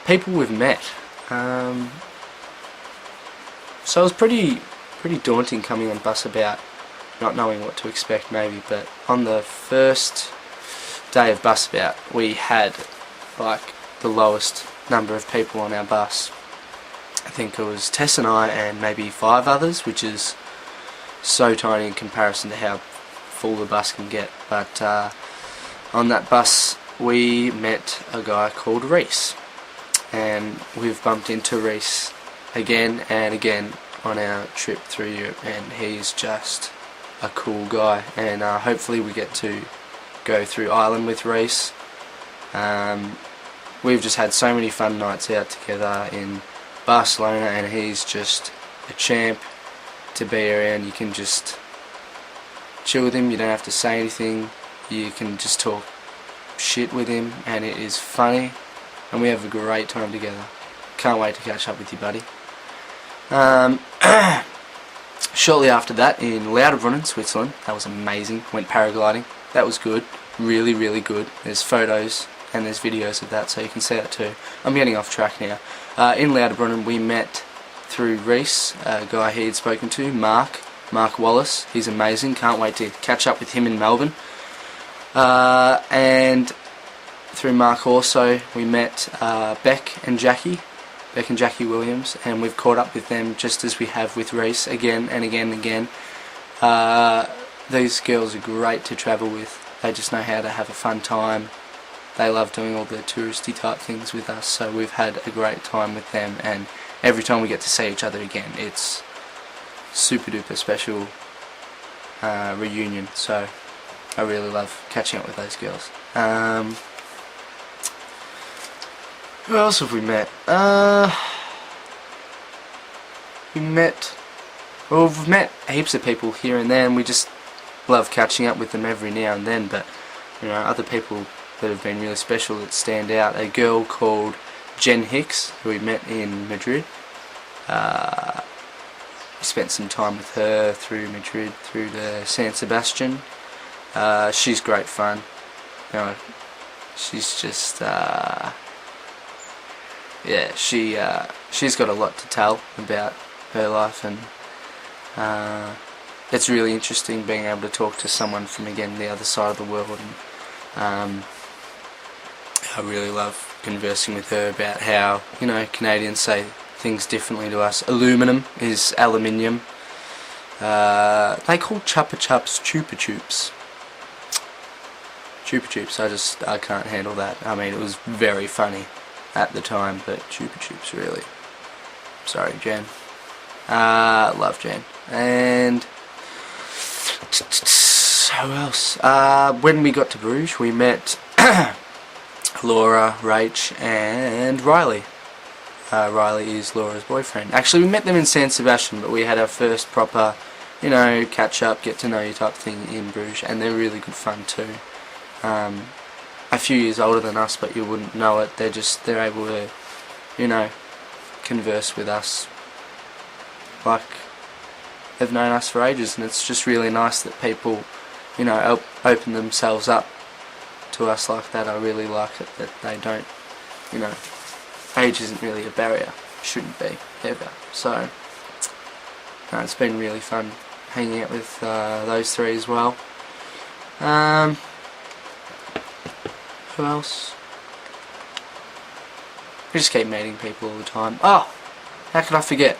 People we've met. So it was pretty daunting coming on bus about, not knowing what to expect maybe, but on the first day of bus about, we had like the lowest number of people on our bus. I think it was Tess and I and maybe 5 others, which is so tiny in comparison to how full the bus can get. But on that bus we met a guy called Reese, and we've bumped into Reese again and again on our trip through Europe, and he's just a cool guy, and hopefully we get to go through Ireland with Reese. We've just had so many fun nights out together in Barcelona, and he's just a champ to be around. You can just chill with him, you don't have to say anything, you can just talk shit with him, and it is funny, and we have a great time together. Can't wait to catch up with you, buddy. Shortly after that, in Lauterbrunnen, Switzerland, that was amazing. Went paragliding. That was good. Really, really good. There's photos and there's videos of that, so you can see that too. I'm getting off track now. In Lauterbrunnen, we met through Reese, a guy he had spoken to, Mark Wallace. He's amazing. Can't wait to catch up with him in Melbourne. And through Mark also, we met Beck and Jackie Williams, and we've caught up with them just as we have with Reese again and again and again. These girls are great to travel with. They just know how to have a fun time. They love doing all the touristy type things with us, so we've had a great time with them, and every time we get to see each other again, it's super duper special reunion, so I really love catching up with those girls. Who else have we met? We've met heaps of people here and there, and we just love catching up with them every now and then. But you know, other people that have been really special that stand out. A girl called Jen Hicks, who we met in Madrid. We spent some time with her through Madrid, through to San Sebastian. She's great fun. You know, she's just yeah, she's got a lot to tell about her life, and it's really interesting being able to talk to someone from, again, the other side of the world. And I really love conversing with her about how, you know, Canadians say things differently to us. Aluminum is aluminium. They call Chupa Chups Chupa Chups. Chupa Chups, I can't handle that. I mean, it was very funny at the time, but Chupa Chups, really. Sorry, Jen. Love Jen. And who else? When we got to Bruges, we met Laura, Rach, and Riley. Riley is Laura's boyfriend. Actually, we met them in San Sebastian, but we had our first proper, you know, catch up, get to know you type thing in Bruges, and they're really good fun too. A few years older than us, but you wouldn't know it. They're able to, you know, converse with us like they've known us for ages, and it's just really nice that people, you know, open themselves up to us like that. I really like it that they don't, you know, age isn't really a barrier. Shouldn't be, ever. So, no, it's been really fun hanging out with those three as well. Who else? We just keep meeting people all the time. Oh, how could I forget?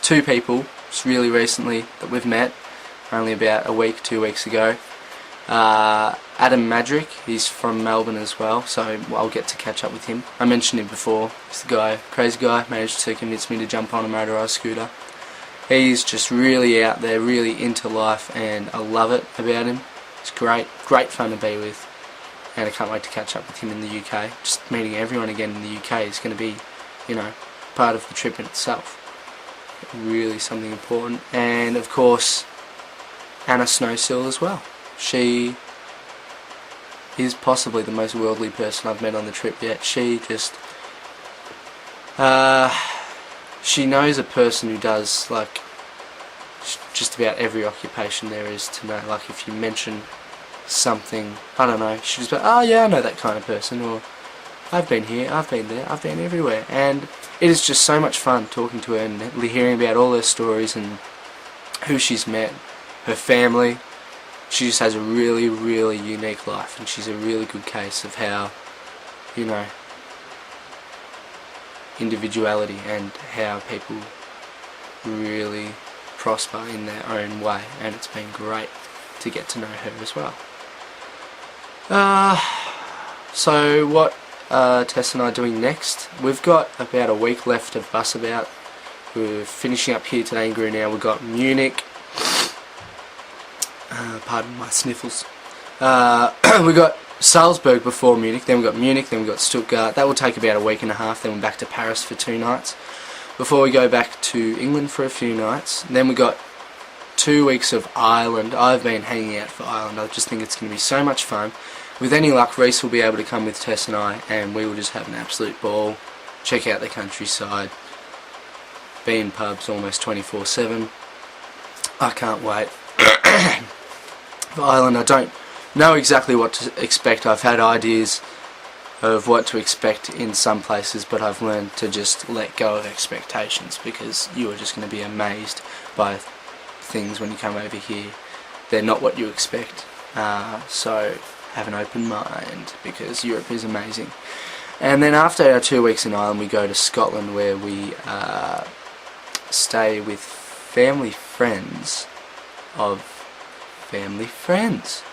2 people, just really recently, that we've met, only about a week, 2 weeks ago. Adam Madrick, he's from Melbourne as well, so I'll get to catch up with him. I mentioned him before. He's the guy, crazy guy, managed to convince me to jump on a motorised scooter. He's just really out there, really into life, and I love it about him. It's great fun to be with, and I can't wait to catch up with him in the UK. Just meeting everyone again in the UK is going to be, you know, part of the trip in itself. Really something important. And of course, Anna Snowsill as well. She is possibly the most worldly person I've met on the trip yet. She just she knows a person who does, like, just about every occupation there is to know. Like, if you mention something, I don't know, she just be like, oh yeah, I know that kind of person, or I've been here, I've been there, I've been everywhere. And it is just so much fun talking to her and hearing about all her stories and who she's met, her family. She just has a really, really unique life, and she's a really good case of how, you know, individuality and how people really prosper in their own way, and it's been great to get to know her as well. So what Tess and I are doing next, we've got about a week left of bus about. We're finishing up here today in Grunau. We've got Munich, pardon my sniffles, we've got Salzburg before Munich, then we've got Munich, then we've got Stuttgart. That will take about a week and a half, then we're back to Paris for 2 nights before we go back to England for a few nights. Then we've got 2 weeks of Ireland. I've been hanging out for Ireland. I just think it's going to be so much fun. With any luck, Reese will be able to come with Tess and I, and we will just have an absolute ball, check out the countryside, be in pubs almost 24/7. I can't wait. For Ireland, I don't know exactly what to expect. I've had ideas of what to expect in some places, but I've learned to just let go of expectations, because you are just going to be amazed by things when you come over here. They're not what you expect, so have an open mind, because Europe is amazing. And then after our 2 weeks in Ireland, we go to Scotland, where we stay with family friends of family friends.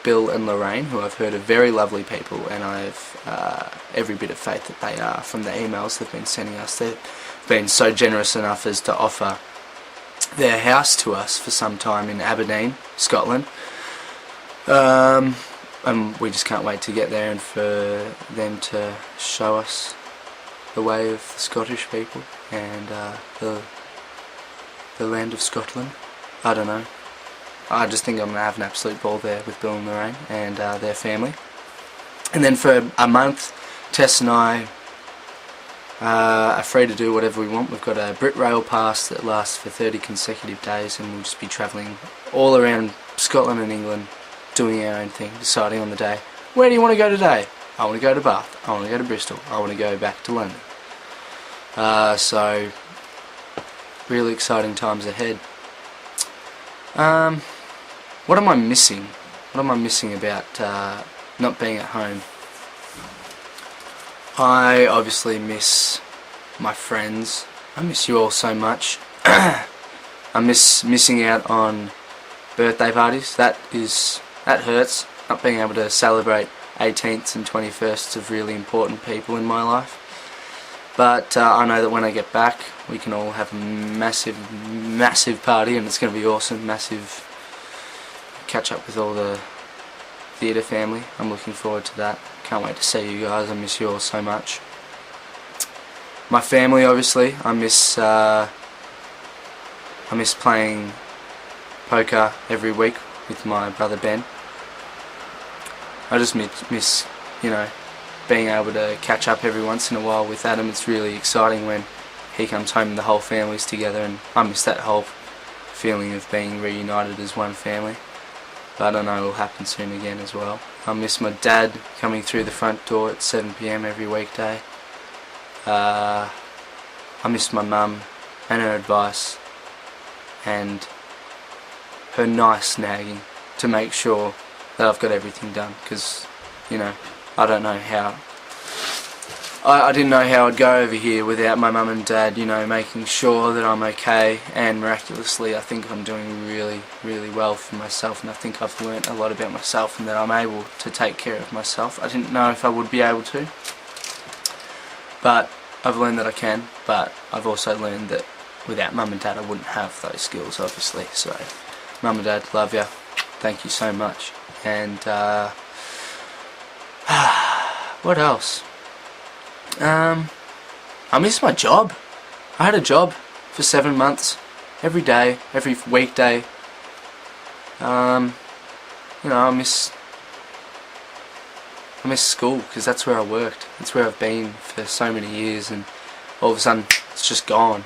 Bill and Lorraine, who I've heard are very lovely people, and I have every bit of faith that they are from the emails they've been sending us. They've been so generous enough as to offer their house to us for some time in Aberdeen, Scotland. And we just can't wait to get there and for them to show us the way of the Scottish people and the land of Scotland. I don't know. I just think I'm going to have an absolute ball there with Bill and Lorraine and their family. And then for a month, Tess and I are free to do whatever we want. We've got a Brit Rail pass that lasts for 30 consecutive days, and we'll just be travelling all around Scotland and England, doing our own thing, deciding on the day, where do you want to go today? I want to go to Bath, I want to go to Bristol, I want to go back to London. So, really exciting times ahead. What am I missing? What am I missing about not being at home? I obviously miss my friends. I miss you all so much. I miss missing out on birthday parties. That hurts, not being able to celebrate 18th and 21st of really important people in my life. But I know that when I get back, we can all have a massive, massive party, and it's going to be awesome. Massive catch up with all the theatre family. I'm looking forward to that. Can't wait to see you guys. I miss you all so much. My family, obviously. I miss playing poker every week with my brother Ben. I just miss, you know, being able to catch up every once in a while with Adam. It's really exciting when he comes home and the whole family's together, and I miss that whole feeling of being reunited as one family. But I know it will happen soon again as well. I miss my dad coming through the front door at 7 PM every weekday. I miss my mum and her advice and her nice nagging to make sure that I've got everything done, because, you know, I don't know how. I didn't know how I'd go over here without my mum and dad, you know, making sure that I'm okay, and miraculously I think I'm doing really, really well for myself, and I think I've learnt a lot about myself and that I'm able to take care of myself. I didn't know if I would be able to, but I've learned that I can, but I've also learned that without mum and dad I wouldn't have those skills, obviously. So, mum and dad, love you. Thank you so much. And, what else? I miss my job. I had a job for 7 months, every day, every weekday. You know, I miss school, because that's where I worked. That's where I've been for so many years, and all of a sudden it's just gone.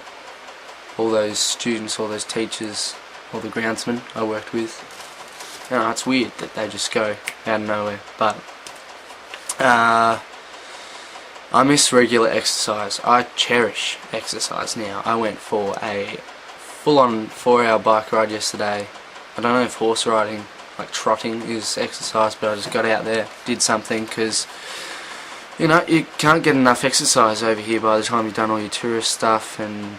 All those students, all those teachers, all the groundsmen I worked with. You know, it's weird that they just go out of nowhere, but I miss regular exercise. I cherish exercise now. I went for a full-on 4-hour bike ride yesterday. I don't know if horse riding, like trotting, is exercise, but I just got out there, did something, because you know, you can't get enough exercise over here by the time you've done all your tourist stuff, and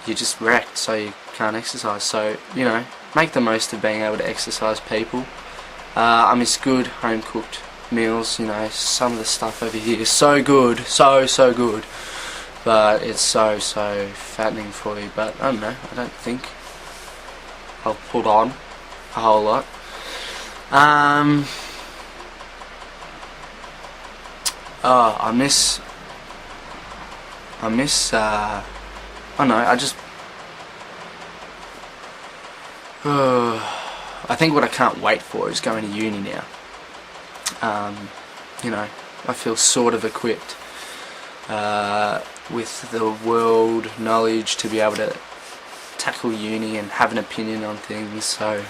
you're just wrecked, so you can't exercise. So, you know, make the most of being able to exercise, people. I miss good home-cooked meals. You know, some of the stuff over here is so good, so good, but it's so fattening for you. But I don't know, I don't think I'll put on a whole lot. Oh, I miss I don't know, I think what I can't wait for is going to uni now. You know, I feel sort of equipped with the world knowledge to be able to tackle uni and have an opinion on things, so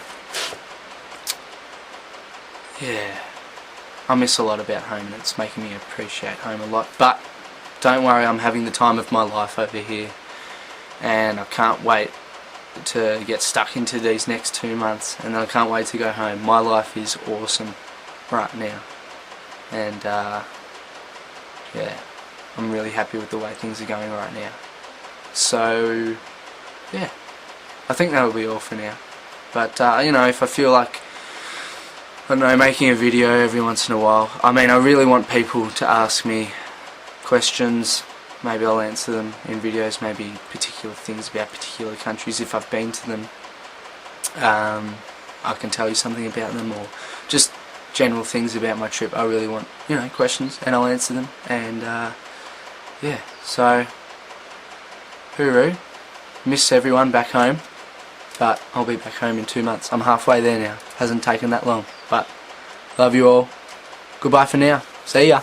yeah, I miss a lot about home, and it's making me appreciate home a lot. But don't worry, I'm having the time of my life over here, and I can't wait to get stuck into these next 2 months, and then I can't wait to go home. My life is awesome right now, and yeah, I'm really happy with the way things are going right now. So yeah, I think that'll be all for now. But you know, if I feel like, I don't know, making a video every once in a while, I mean, I really want people to ask me questions. Maybe I'll answer them in videos, maybe particular things about particular countries if I've been to them. I can tell you something about them, or just general things about my trip. I really want, you know, questions, and I'll answer them. And yeah, so hooroo, miss everyone back home, but I'll be back home in 2 months. I'm halfway there now, hasn't taken that long, but love you all. Goodbye for now, see ya.